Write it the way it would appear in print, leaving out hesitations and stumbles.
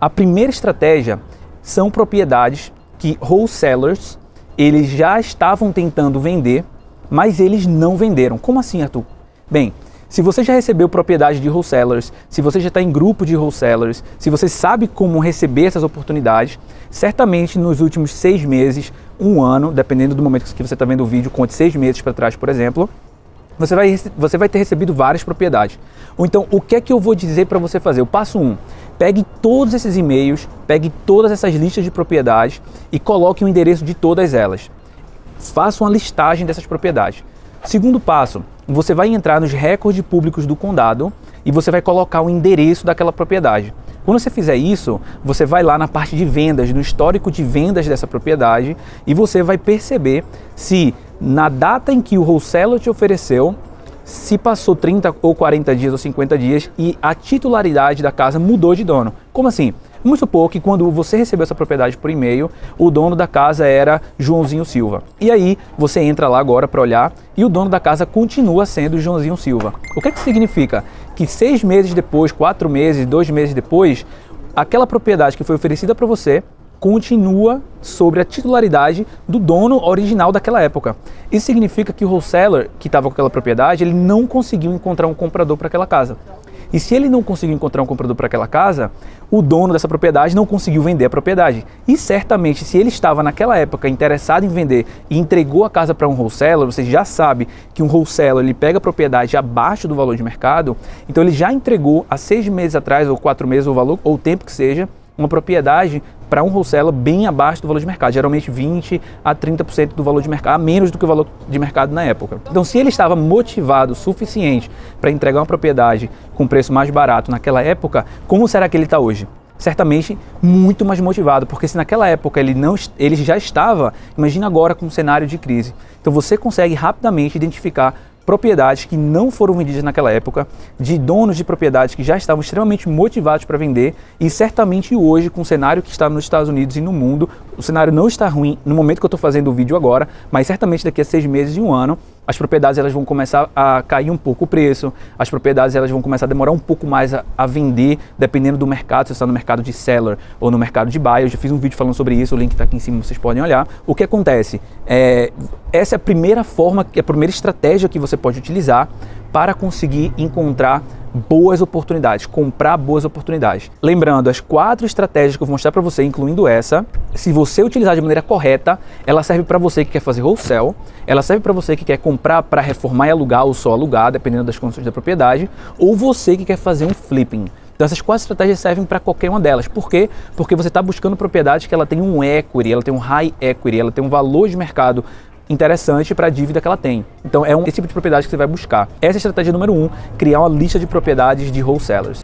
A primeira estratégia são propriedades que wholesalers, eles já estavam tentando vender, mas eles não venderam. Como assim, Arthur? Bem, se você já recebeu propriedade de wholesalers, se você já está em grupo de wholesalers, se você sabe como receber essas oportunidades, certamente nos últimos 6 meses, 1 ano, dependendo do momento que você está vendo o vídeo, conte 6 meses para trás, por exemplo, você vai ter recebido várias propriedades. Ou então, o que é que eu vou dizer para você fazer? O passo 1, pegue todos esses e-mails, pegue todas essas listas de propriedades e coloque o endereço de todas elas. Faça uma listagem dessas propriedades. Segundo passo, você vai entrar nos recordes públicos do condado e você vai colocar o endereço daquela propriedade. Quando você fizer isso, você vai lá na parte de vendas, no histórico de vendas dessa propriedade e você vai perceber se na data em que o wholesaler te ofereceu, se passou 30 ou 40 dias ou 50 dias e a titularidade da casa mudou de dono. Como assim? Vamos supor que quando você recebeu essa propriedade por e-mail, o dono da casa era Joãozinho Silva. E aí você entra lá agora para olhar e o dono da casa continua sendo Joãozinho Silva. O que é que significa? Que 6 meses depois, 4 meses, 2 meses depois, aquela propriedade que foi oferecida para você continua sobre a titularidade do dono original daquela época. Isso significa que o wholesaler que estava com aquela propriedade, ele não conseguiu encontrar um comprador para aquela casa. E se ele não conseguiu encontrar um comprador para aquela casa, o dono dessa propriedade não conseguiu vender a propriedade. E certamente, se ele estava naquela época interessado em vender e entregou a casa para um wholesaler, você já sabe que um wholesaler ele pega a propriedade abaixo do valor de mercado, então ele já entregou há 6 meses atrás, ou 4 meses, ou valor, ou o tempo que seja, uma propriedade para um wholesaler bem abaixo do valor de mercado, geralmente 20 a 30% do valor de mercado, a menos do que o valor de mercado na época. Então, se ele estava motivado o suficiente para entregar uma propriedade com preço mais barato naquela época, como será que ele está hoje? Certamente muito mais motivado, porque se naquela época ele já estava, imagina agora com um cenário de crise. Então você consegue rapidamente identificar propriedades que não foram vendidas naquela época, de donos de propriedades que já estavam extremamente motivados para vender e certamente hoje, com o cenário que está nos Estados Unidos e no mundo, o cenário não está ruim no momento que eu estou fazendo o vídeo agora, mas certamente daqui a 6 meses e 1 ano, as propriedades elas vão começar a cair um pouco o preço, as propriedades elas vão começar a demorar um pouco mais a vender, dependendo do mercado, se você está no mercado de seller ou no mercado de buyer. Eu já fiz um vídeo falando sobre isso, o link está aqui em cima, vocês podem olhar. O que acontece? Essa é a primeira forma, a primeira estratégia que você pode utilizar para conseguir encontrar boas oportunidades, comprar boas oportunidades. Lembrando, as 4 estratégias que eu vou mostrar para você, incluindo essa, se você utilizar de maneira correta, ela serve para você que quer fazer wholesale, ela serve para você que quer comprar para reformar e alugar ou só alugar, dependendo das condições da propriedade, ou você que quer fazer um flipping. Então essas 4 estratégias servem para qualquer uma delas. Por quê? Porque você está buscando propriedades que ela tem um equity, ela tem um high equity, ela tem um valor de mercado interessante para a dívida que ela tem. Então é esse tipo de propriedade que você vai buscar. Essa é a estratégia número 1, criar uma lista de propriedades de wholesalers.